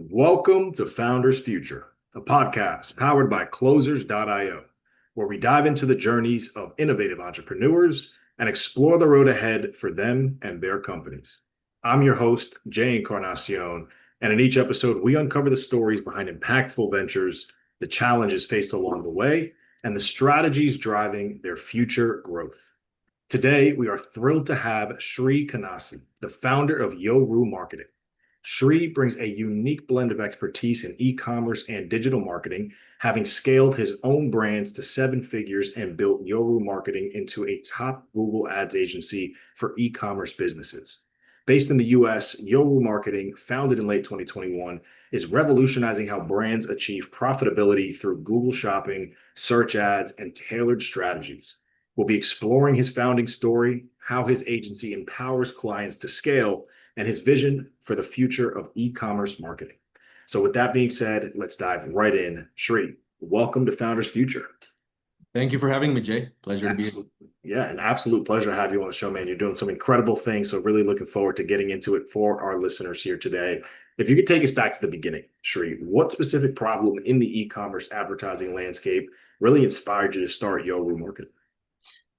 Welcome to Founders Future, a podcast powered by Closers.io, where we dive into the journeys of innovative entrepreneurs and explore the road ahead for them and their companies. I'm your host, Jae Encarnacion, and in each episode, we uncover the stories behind impactful ventures, the challenges faced along the way, and the strategies driving their future growth. Today, we are thrilled to have Shri Kanase, the founder of Yoru Marketing. Shri brings a unique blend of expertise in e-commerce and digital marketing, having scaled his own brands to seven figures and built Yoru Marketing into a top Google Ads agency for e-commerce businesses. Based in the US, Yoru Marketing, founded in late 2021, is revolutionizing how brands achieve profitability through Google Shopping, search ads, and tailored strategies. We'll be exploring his founding story, how his agency empowers clients to scale, and his vision for the future of e-commerce marketing. So with that being said, let's dive right in. Shri, welcome to Founders Future. Thank you for having me, Jay. Pleasure to be here. Yeah, an absolute pleasure to have you on the show, man. You're doing some incredible things. So really looking forward to getting into it for our listeners here today. If you could take us back to the beginning, Shri, what specific problem in the e-commerce advertising landscape really inspired you to start Yoru Marketing?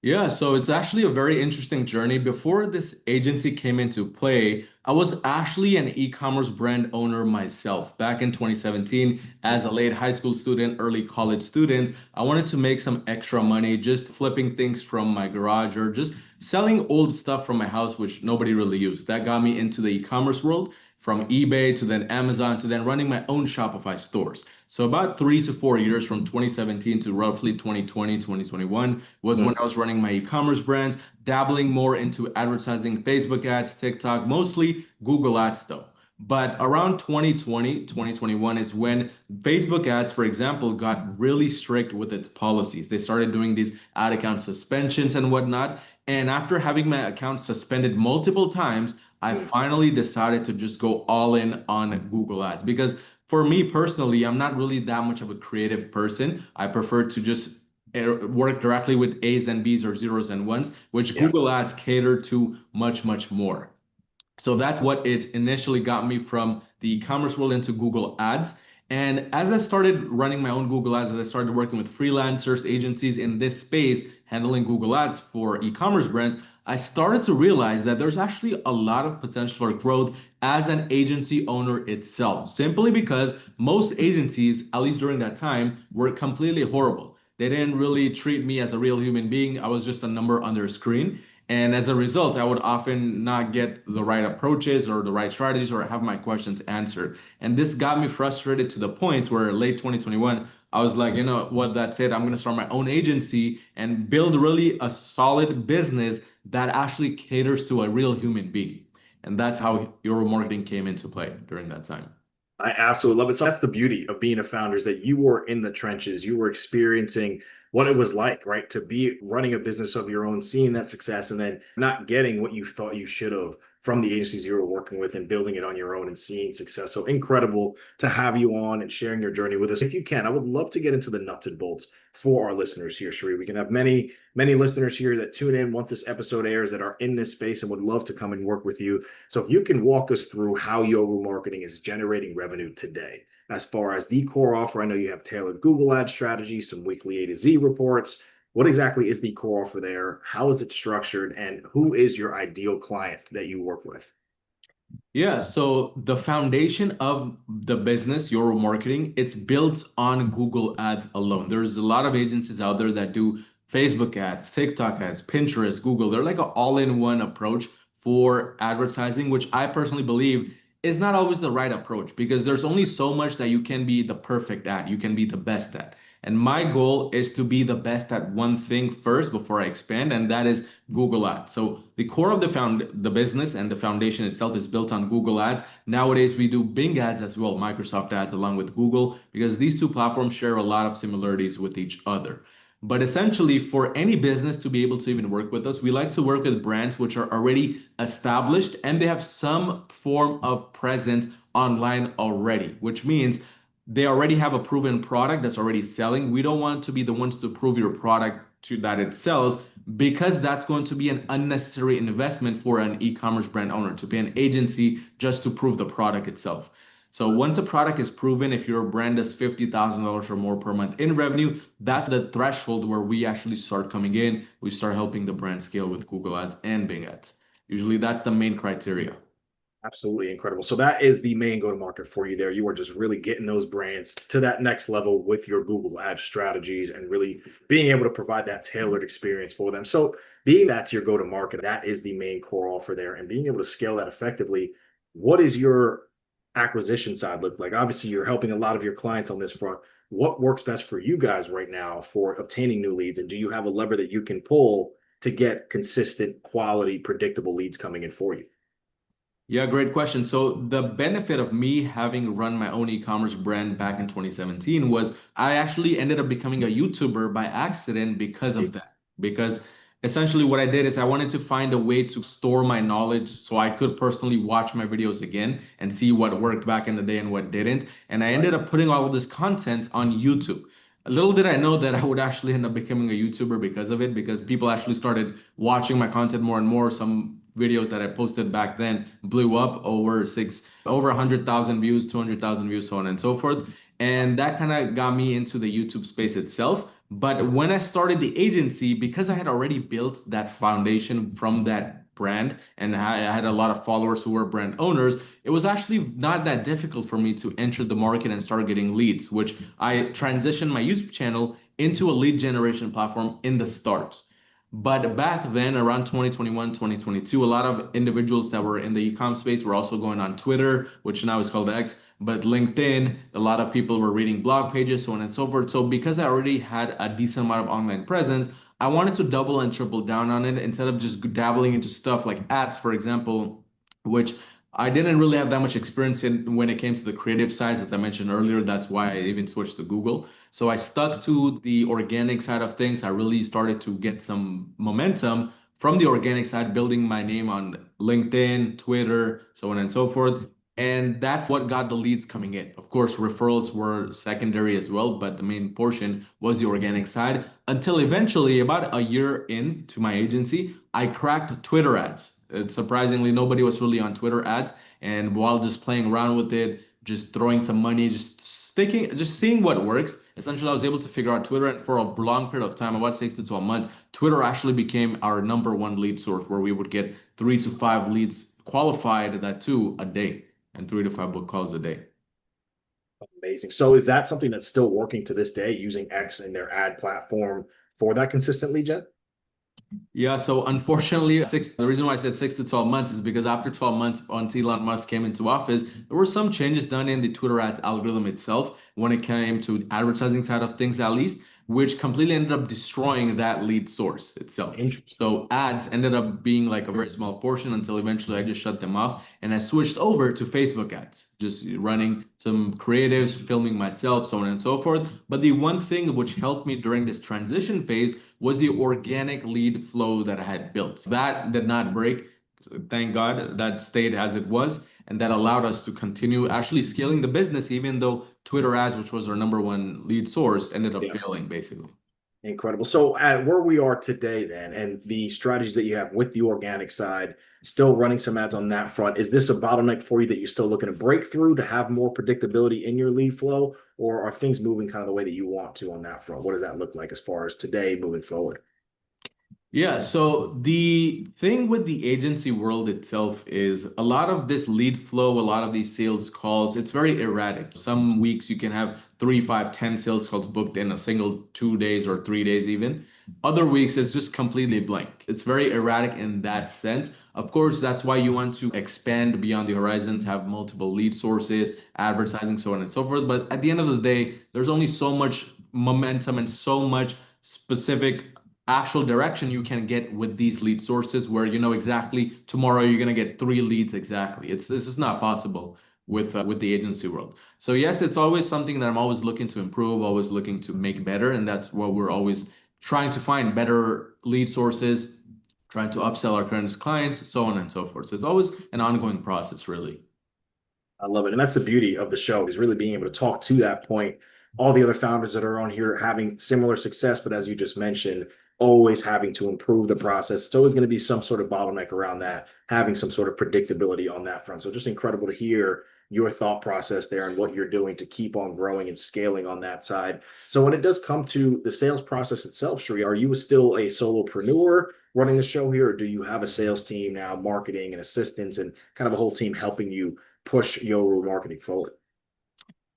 Yeah, so it's actually a very interesting journey. Before this agency came into play, I was actually an e-commerce brand owner myself. Back in 2017, as a late high school student, early college student, I wanted to make some extra money just flipping things from my garage or just selling old stuff from my house, which nobody really used. That got me into the e-commerce world, from eBay to then Amazon to then running my own Shopify stores. So about 3 to 4 years from 2017 to roughly 2020, 2021 was when I was running my e-commerce brands, dabbling more into advertising, Facebook ads, TikTok, mostly Google ads though. But around 2020, 2021 is when Facebook ads, for example, got really strict with its policies. They started doing these ad account suspensions and whatnot. And after having my account suspended multiple times, I finally decided to just go all in on Google Ads because for me personally, I'm not really that much of a creative person. I prefer to just work directly with A's and B's or zeros and ones, which Google Ads cater to much, much more. So that's what it initially got me from the e-commerce world into Google Ads. And as I started running my own Google Ads, as I started working with freelancers, agencies in this space, handling Google Ads for e-commerce brands, I started to realize that there's actually a lot of potential for growth as an agency owner itself, simply because most agencies, at least during that time, were completely horrible. They didn't really treat me as a real human being. I was just a number on their screen. And as a result, I would often not get the right approaches or the right strategies or have my questions answered. And this got me frustrated to the point where late 2021, I was like, you know what, that's it. I'm going to start my own agency and build really a solid business that actually caters to a real human being. And that's how Yoru Marketing came into play during that time. I absolutely love it. So that's the beauty of being a founder is that you were in the trenches. You were experiencing what it was like, right? To be running a business of your own, seeing that success, and then not getting what you thought you should have from the agencies you were working with and building it on your own and seeing success. So incredible to have you on and sharing your journey with us. If you can, I would love to get into the nuts and bolts for our listeners here, Shri. We can have many, many listeners here that tune in once this episode airs that are in this space and would love to come and work with you. So if you can walk us through how Yoru Marketing is generating revenue today, as far as the core offer, I know you have tailored Google ad strategies, some weekly A to Z reports. What exactly is the core offer there? How is it structured? And who is your ideal client that you work with? Yeah, so the foundation of the business, Yoru Marketing, it's built on Google Ads alone. There's a lot of agencies out there that do Facebook ads, TikTok ads, Pinterest, Google. They're like an all-in-one approach for advertising, which I personally believe is not always the right approach because there's only so much that you can be the perfect at, you can be the best at. And my goal is to be the best at one thing first before I expand, and that is Google Ads. So the core of the business and the foundation itself is built on Google Ads. Nowadays, we do Bing ads as well, Microsoft ads along with Google, because these two platforms share a lot of similarities with each other. But essentially, for any business to be able to even work with us, we like to work with brands which are already established and they have some form of presence online already, which means they already have a proven product that's already selling. We don't want to be the ones to prove your product to that it sells because that's going to be an unnecessary investment for an e-commerce brand owner to pay an agency just to prove the product itself. So once a product is proven, if your brand does $50,000 or more per month in revenue, that's the threshold where we actually start coming in. We start helping the brand scale with Google Ads and Bing Ads. Usually that's the main criteria. Absolutely incredible. So that is the main go-to-market for you there. You are just really getting those brands to that next level with your Google ad strategies and really being able to provide that tailored experience for them. So being that's your go-to-market, that is the main core offer there, and being able to scale that effectively. What is your acquisition side look like? Obviously, you're helping a lot of your clients on this front. What works best for you guys right now for obtaining new leads? And do you have a lever that you can pull to get consistent, quality, predictable leads coming in for you? Yeah, great question. So the benefit of me having run my own e-commerce brand back in 2017 was I actually ended up becoming a YouTuber by accident because of that. Because essentially what I did is I wanted to find a way to store my knowledge so I could personally watch my videos again and see what worked back in the day and what didn't. And I ended Right. up putting all of this content on YouTube. Little did I know that I would actually end up becoming a YouTuber because of it, because people actually started watching my content more and more. Some videos that I posted back then blew up over 100,000 views, 200,000 views, so on and so forth. And that kind of got me into the YouTube space itself. But when I started the agency, because I had already built that foundation from that brand and I had a lot of followers who were brand owners, it was actually not that difficult for me to enter the market and start getting leads, which I transitioned my YouTube channel into a lead generation platform in the start. But back then, around 2021, 2022, a lot of individuals that were in the e-com space were also going on Twitter, which now is called X, but LinkedIn, a lot of people were reading blog pages, so on and so forth. So because I already had a decent amount of online presence, I wanted to double and triple down on it instead of just dabbling into stuff like ads, for example, which I didn't really have that much experience in when it came to the creative side. As I mentioned earlier, that's why I even switched to Google. So I stuck to the organic side of things. I really started to get some momentum from the organic side, building my name on LinkedIn, Twitter, so on and so forth. And that's what got the leads coming in. Of course, referrals were secondary as well, but the main portion was the organic side until eventually, about a year into my agency, I cracked Twitter ads. Surprisingly, nobody was really on Twitter ads. And while just playing around with it, just throwing some money, just seeing what works. Essentially, I was able to figure out Twitter, and for a long period of time, about 6 to 12 months, Twitter actually became our number one lead source, where we would get 3 to 5 leads qualified, that too, a day, and 3 to 5 book calls a day. Amazing. So is that something that's still working to this day using X in their ad platform for that consistent lead gen? Yeah, so unfortunately, the reason why I said 6 to 12 months is because after 12 months, once Elon Musk came into office, there were some changes done in the Twitter ads algorithm itself when it came to advertising side of things, at least, which completely ended up destroying that lead source itself. Interesting. So ads ended up being like a very small portion until eventually I just shut them off and I switched over to Facebook ads, just running some creatives, filming myself, so on and so forth. But the one thing which helped me during this transition phase was the organic lead flow that I had built. That did not break. Thank God that stayed as it was. And that allowed us to continue actually scaling the business, even though Twitter ads, which was our number one lead source, ended up Yeah. failing basically. Incredible. So at where we are today then, and the strategies that you have with the organic side, still running some ads on that front, is this a bottleneck for you that you're still looking to break through to have more predictability in your lead flow, or are things moving kind of the way that you want to on that front? What does that look like as far as today moving forward? Yeah, so the thing with the agency world itself is a lot of this lead flow, a lot of these sales calls, it's very erratic. Some weeks you can have 3, 5, 10 sales calls booked in a single 2 days or 3 days even. Other weeks it's just completely blank. It's very erratic in that sense. Of course, that's why you want to expand beyond the horizons, have multiple lead sources, advertising, so on and so forth. But at the end of the day, there's only so much momentum and so much specific actual direction you can get with these lead sources where you know exactly tomorrow you're going to get 3 leads exactly. This is not possible with the agency world. So yes, it's always something that I'm always looking to improve, always looking to make better, and that's what we're always trying to find better lead sources, trying to upsell our current clients, so on and so forth. So it's always an ongoing process, really. I love it. And that's the beauty of the show is really being able to talk to that point. All the other founders that are on here having similar success, but as you just mentioned, always having to improve the process. It's always going to be some sort of bottleneck around that, having some sort of predictability on that front. So just incredible to hear your thought process there and what you're doing to keep on growing and scaling on that side. So when it does come to the sales process itself, Shri, are you still a solopreneur running the show here, or do you have a sales team now, marketing and assistants, and kind of a whole team helping you push Yoru marketing forward?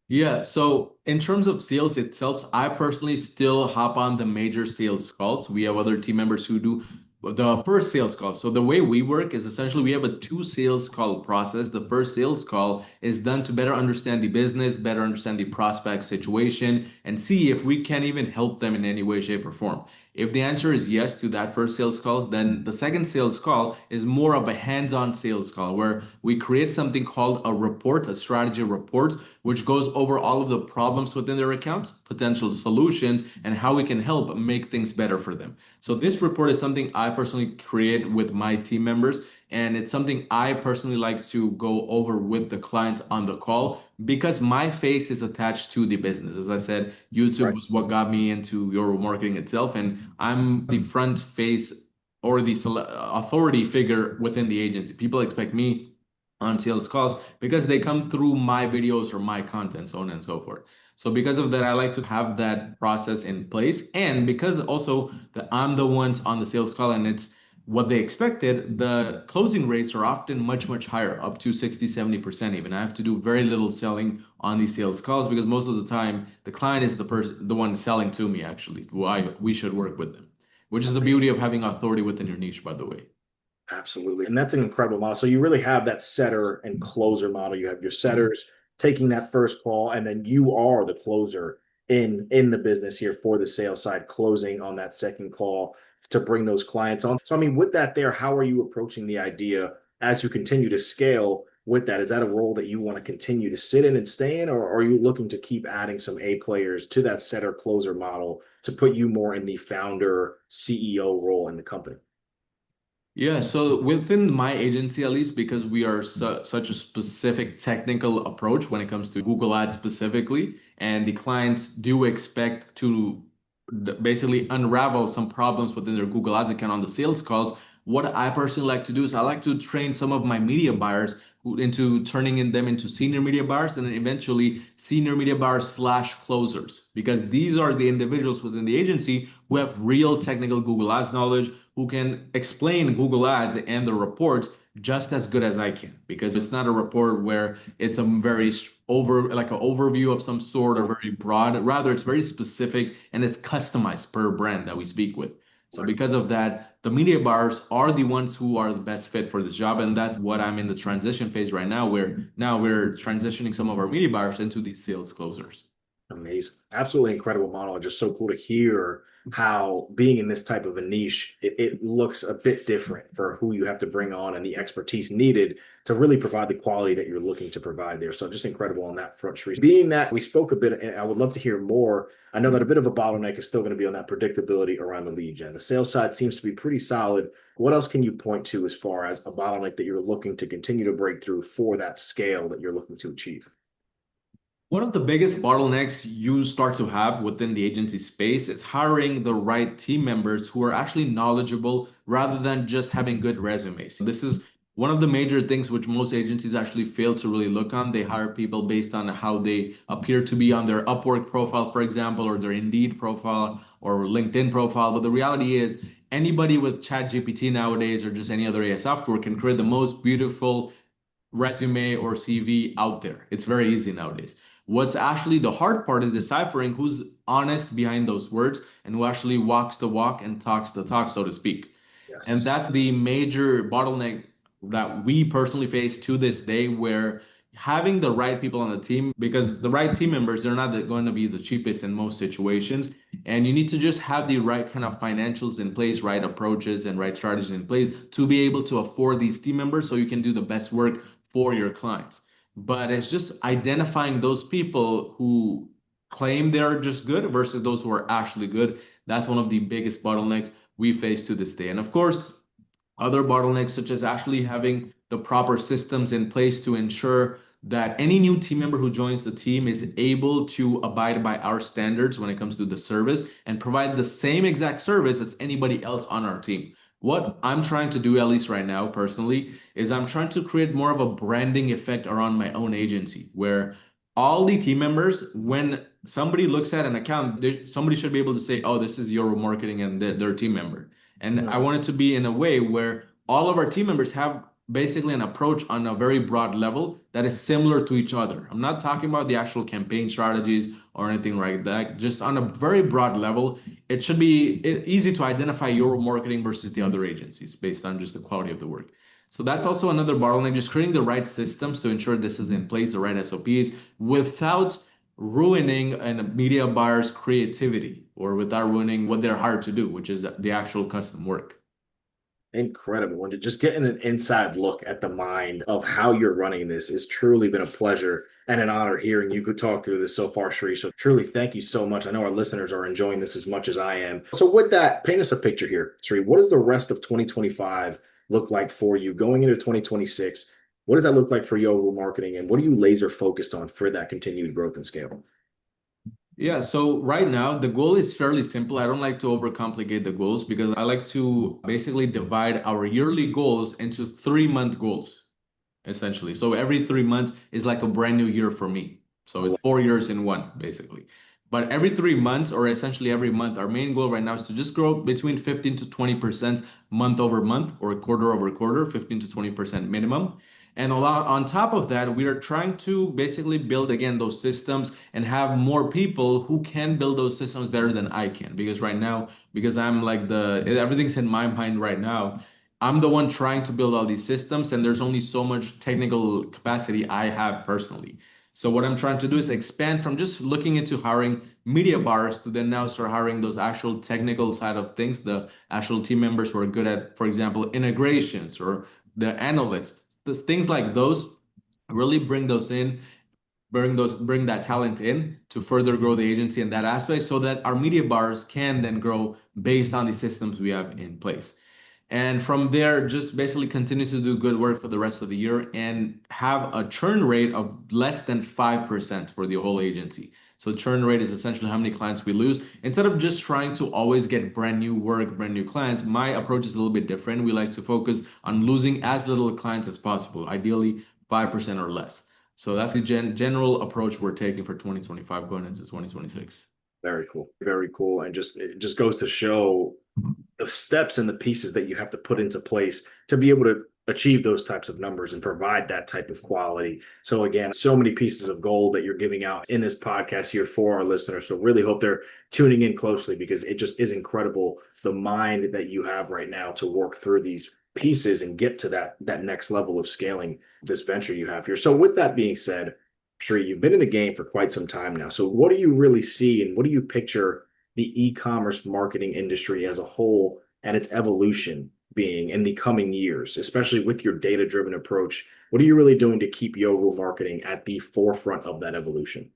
Yeah, so in terms of sales itself, I personally still hop on the major sales calls. We have other team members who do the first sales call. So the way we work is essentially we have a two sales call process. The first sales call is done to better understand the business, better understand the prospect situation, and see if we can even help them in any way, shape, or form. If the answer is yes to that first sales call, then the second sales call is more of a hands-on sales call where we create something called a report, a strategy report, which goes over all of the problems within their accounts, potential solutions, and how we can help make things better for them. So this report is something I personally create with my team members, and it's something I personally like to go over with the client on the call because my face is attached to the business. As I said, YouTube Right. was what got me into Yoru marketing itself, and I'm the front face or the authority figure within the agency. People expect me on sales calls because they come through my videos or my content, so on and so forth. So because of that, I like to have that process in place. And because also that I'm the ones on the sales call and it's what they expected, the closing rates are often much, much higher, up to 60, 70% even. I have to do very little selling on these sales calls because most of the time the client is the one selling to me actually. Why we should work with them, which is the beauty of having authority within your niche, by the way. Absolutely. And that's an incredible model. So you really have that setter and closer model. You have your setters taking that first call, and then you are the closer in the business here for the sales side, closing on that second call to bring those clients on. So I mean, with that there, how are you approaching the idea as you continue to scale with that? Is that a role that you want to continue to sit in and stay in, or are you looking to keep adding some A players to that setter closer model to put you more in the founder CEO role in the company? Yeah, so within my agency, at least, because we are such a specific technical approach when it comes to Google Ads specifically, and the clients do expect to basically unravel some problems within their Google Ads account on the sales calls. What I personally like to do is I like to train some of my media buyers into turning them into senior media buyers and then eventually senior media buyers slash closers, because these are the individuals within the agency who have real technical Google Ads knowledge, who can explain Google Ads and the reports just as good as I can, because it's not a report where it's a very like an overview of some sort or very broad. Rather, it's very specific and it's customized per brand that we speak with. So Right. because of that, the media buyers are the ones who are the best fit for this job. And that's what I'm in the transition phase right now, where now we're transitioning some of our media buyers into these sales closers. Amazing. Absolutely incredible model. And just so cool to hear how being in this type of a niche, it looks a bit different for who you have to bring on and the expertise needed to really provide the quality that you're looking to provide there. So just incredible on that front, Sharice. Being that we spoke a bit, and I would love to hear more. I know that a bit of a bottleneck is still going to be on that predictability around the lead gen. The sales side seems to be pretty solid. What else can you point to as far as a bottleneck that you're looking to continue to break through for that scale that you're looking to achieve? One of the biggest bottlenecks you start to have within the agency space is hiring the right team members who are actually knowledgeable rather than just having good resumes. This is one of the major things which most agencies actually fail to really look on. They hire people based on how they appear to be on their Upwork profile, for example, or their Indeed profile or LinkedIn profile. But the reality is, anybody with ChatGPT nowadays or just any other AI software can create the most beautiful resume or CV out there. It's very easy nowadays. What's actually the hard part is deciphering who's honest behind those words and who actually walks the walk and talks the talk, so to speak. And Yes. that's the major bottleneck that we personally face to this day, where having the right people on the team, because the right team members, they're not going to be the cheapest in most situations. And you need to just have the right kind of financials in place, right approaches and right strategies in place to be able to afford these team members so you can do the best work for your clients. But it's just identifying those people who claim they're just good versus those who are actually good. That's one of the biggest bottlenecks we face to this day. And of course, other bottlenecks, such as actually having the proper systems in place to ensure that any new team member who joins the team is able to abide by our standards when it comes to the service and provide the same exact service as anybody else on our team. What I'm trying to do, at least right now, personally, is I'm trying to create more of a branding effect around my own agency where all the team members, when somebody looks at an account, somebody should be able to say, oh, this is Yoru Marketing and their team member. And I want it to be in a way where all of our team members have basically an approach on a very broad level that is similar to each other. I'm not talking about the actual campaign strategies or anything like that. Just on a very broad level, it should be easy to identify your marketing versus the other agencies based on just the quality of the work. So that's also another bottleneck, just creating the right systems to ensure this is in place, the right SOPs, without ruining a media buyer's creativity or without ruining what they're hired to do, which is the actual custom work. Incredible. And just getting an inside look at the mind of how you're running this has truly been a pleasure and an honor hearing you could talk through this so far, Shri. So truly thank you so much. I know our listeners are enjoying this as much as I am. So with that, paint us a picture here, Shri. What does the rest of 2025 look like for you going into 2026? What does that look like for Yoru Marketing, and what are you laser focused on for that continued growth and scale? Yeah, so right now the goal is fairly simple. I don't like to overcomplicate the goals because I like to basically divide our yearly goals into 3-month goals, essentially. So every 3 months is like a brand new year for me. So it's 4 years in one, basically. But every 3 months, or essentially every month, our main goal right now is to just grow between 15 to 20% month over month or quarter over quarter, 15 to 20% minimum. And a lot on top of that, we are trying to basically build again those systems and have more people who can build those systems better than I can. Because right now, because I'm like everything's in my mind right now, I'm the one trying to build all these systems, and there's only so much technical capacity I have personally. So what I'm trying to do is expand from just looking into hiring media buyers to then now start hiring those actual technical side of things, the actual team members who are good at, for example, integrations or the analysts, things like those. Really bring those in, bring that talent in to further grow the agency in that aspect, so that our media buyers can then grow based on the systems we have in place. And from there, just basically continue to do good work for the rest of the year and have a churn rate of less than 5% for the whole agency. So churn rate is essentially how many clients we lose. Instead of just trying to always get brand new work, brand new clients, my approach is a little bit different. We like to focus on losing as little clients as possible, ideally 5% or less. So that's the general approach we're taking for 2025 going into 2026. Very cool. Very cool. And just it just goes to show the steps and the pieces that you have to put into place to be able to achieve those types of numbers and provide that type of quality. So again, so many pieces of gold that you're giving out in this podcast here for our listeners. So really hope they're tuning in closely, because it just is incredible the mind that you have right now to work through these pieces and get to that next level of scaling this venture you have here. So with that being said, Shri, you've been in the game for quite some time now. So what do you really see, and what do you picture the e-commerce marketing industry as a whole and its evolution being in the coming years, especially with your data-driven approach? What are you really doing to keep Yoru Marketing at the forefront of that evolution?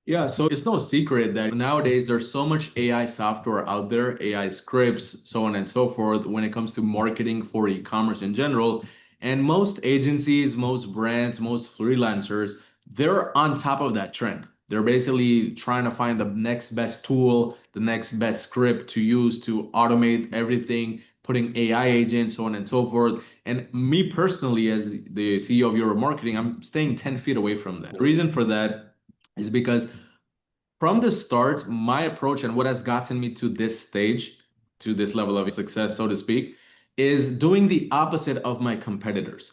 Yeah, so it's no secret that nowadays there's so much AI software out there, AI scripts, so on and so forth, when it comes to marketing for e-commerce in general. And most agencies, most brands, most freelancers, they're on top of that trend. They're basically trying to find the next best tool, the next best script to use to automate everything, putting AI agents, so on and so forth. And me personally, as the CEO of Euro Marketing, I'm staying 10 feet away from that. The reason for that is because from the start, my approach and what has gotten me to this stage, to this level of success, so to speak, is doing the opposite of my competitors.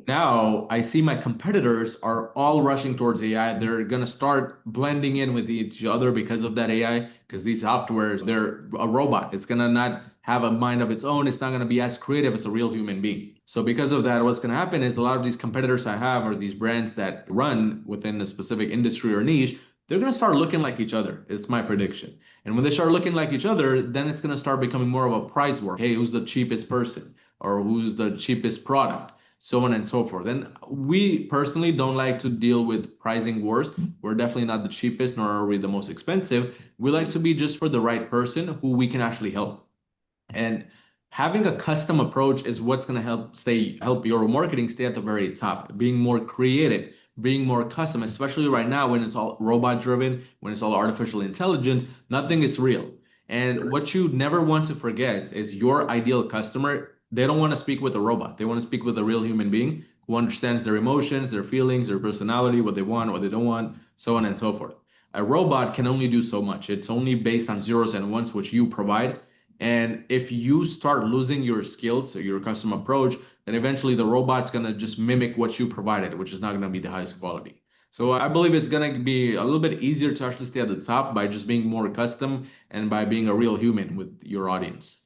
Now I see my competitors are all rushing towards AI. They're gonna start blending in with each other because of that AI, because these softwares, they're a robot. It's gonna not have a mind of its own. It's not gonna be as creative as a real human being. So because of that, what's gonna happen is a lot of these competitors I have, or these brands that run within a specific industry or niche, they're gonna start looking like each other. It's my prediction. And when they start looking like each other, then it's gonna start becoming more of a price war. Hey, who's the cheapest person? Or who's the cheapest product? So on and so forth. And we personally don't like to deal with pricing wars. We're definitely not the cheapest, nor are we the most expensive. We like to be just for the right person who we can actually help. And having a custom approach is what's going to help your marketing stay at the very top, being more creative, being more custom, especially right now when it's all robot driven, when it's all artificial intelligence, nothing is real. And what you never want to forget is your ideal customer, they don't want to speak with a robot. They want to speak with a real human being who understands their emotions, their feelings, their personality, what they want, what they don't want, so on and so forth. A robot can only do so much. It's only based on zeros and ones, which you provide. And if you start losing your skills or your custom approach, then eventually the robot's going to just mimic what you provided, which is not going to be the highest quality. So I believe it's going to be a little bit easier to actually stay at the top by just being more custom and by being a real human with your audience.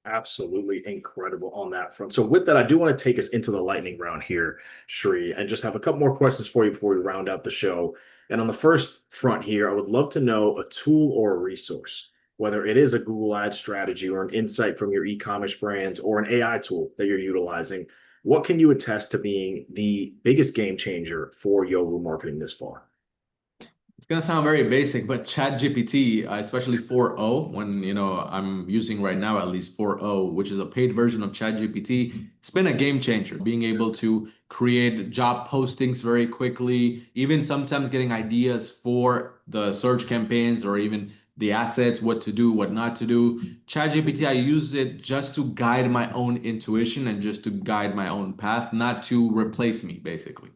Absolutely incredible on that front. So with that, I do want to take us into the lightning round here, Shri, and just have a couple more questions for you before we round out the show. And on the first front here, I would love to know a tool or a resource, whether it is a Google Ads strategy or an insight from your e-commerce brands or an AI tool that you're utilizing. What can you attest to being the biggest game changer for Yoru Marketing this far? It's gonna sound very basic, but ChatGPT, especially 4.0, when I'm using right now at least 4.0, which is a paid version of ChatGPT, it's been a game changer. Being able to create job postings very quickly, even sometimes getting ideas for the search campaigns or even the assets, what to do, what not to do. ChatGPT, I use it just to guide my own intuition and just to guide my own path, not to replace me, basically.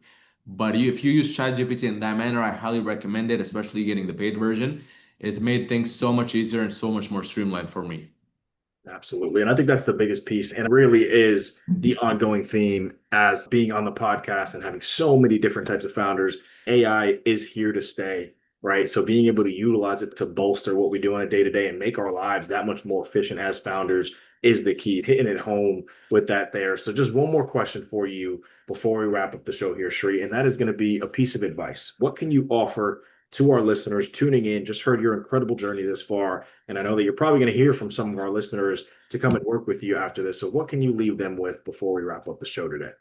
But if you use ChatGPT in that manner, I highly recommend it, especially getting the paid version. It's made things so much easier and so much more streamlined for me. Absolutely. And I think that's the biggest piece. And it really is the ongoing theme as being on the podcast and having so many different types of founders. AI is here to stay, right? So being able to utilize it to bolster what we do on a day to day and make our lives that much more efficient as founders is the key. Hitting it home with that there. So just one more question for you before we wrap up the show here, Shri, and that is going to be a piece of advice. What can you offer to our listeners tuning in? Just heard your incredible journey this far, and I know that you're probably going to hear from some of our listeners to come and work with you after this. So what can you leave them with before we wrap up the show today?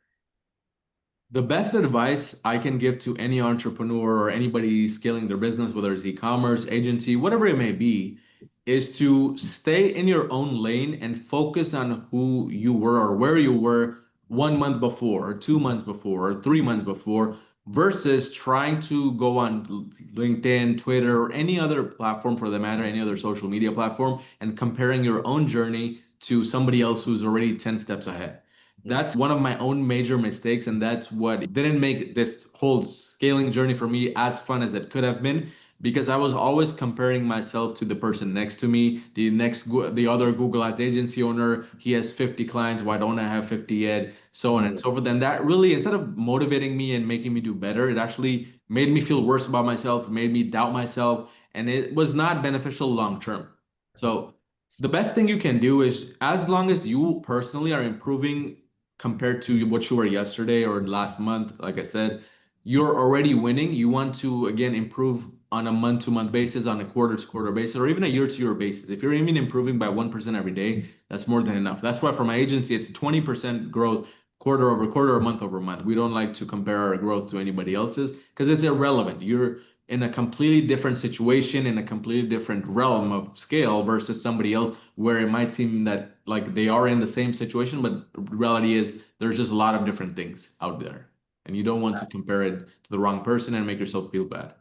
The best advice I can give to any entrepreneur or anybody scaling their business, whether it's e-commerce, agency, whatever it may be, is to stay in your own lane and focus on who you were or where you were 1 month before, or 2 months before, or 3 months before, versus trying to go on LinkedIn, Twitter, or any other platform for the matter, any other social media platform, and comparing your own journey to somebody else who's already 10 steps ahead. That's one of my own major mistakes, and that's what didn't make this whole scaling journey for me as fun as it could have been, because I was always comparing myself to the person next to me, the other Google Ads agency owner. He has 50 clients, why don't I have 50 yet? So on and so forth. And that really, instead of motivating me and making me do better, it actually made me feel worse about myself, made me doubt myself, and it was not beneficial long term. So the best thing you can do is, as long as you personally are improving compared to what you were yesterday or last month, like I said, you're already winning. You want to, again, improve on a month-to-month basis, on a quarter-to-quarter basis, or even a year-to-year basis. If you're even improving by 1% every day, that's more than enough. That's why for my agency, it's 20% growth quarter over quarter or month over month. We don't like to compare our growth to anybody else's because it's irrelevant. You're in a completely different situation, in a completely different realm of scale versus somebody else where it might seem that like they are in the same situation, but reality is there's just a lot of different things out there. And you don't want to compare it to the wrong person and make yourself feel bad.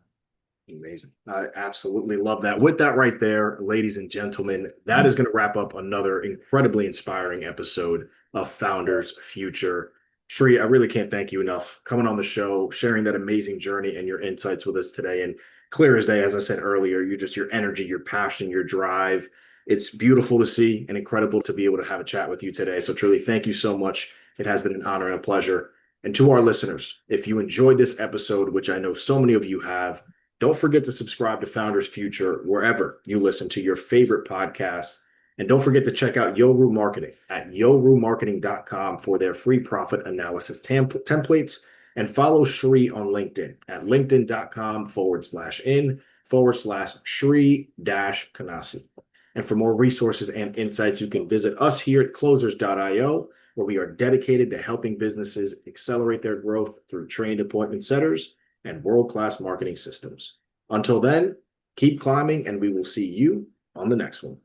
Amazing. I absolutely love that. With that right there, ladies and gentlemen, that is going to wrap up another incredibly inspiring episode of Founders Future. Shri, I really can't thank you enough coming on the show, sharing that amazing journey and your insights with us today. And clear as day, as I said earlier, you just your energy, your passion, your drive. It's beautiful to see and incredible to be able to have a chat with you today. So truly, thank you so much. It has been an honor and a pleasure. And to our listeners, if you enjoyed this episode, which I know so many of you have, don't forget to subscribe to Founders Future wherever you listen to your favorite podcasts. And don't forget to check out Yoru Marketing at yorumarketing.com for their free profit analysis templates. And follow Shri on LinkedIn at linkedin.com/in/Shri Kanase. And for more resources and insights, you can visit us here at closers.io, where we are dedicated to helping businesses accelerate their growth through trained appointment setters and world-class marketing systems. Until then, keep climbing, and we will see you on the next one.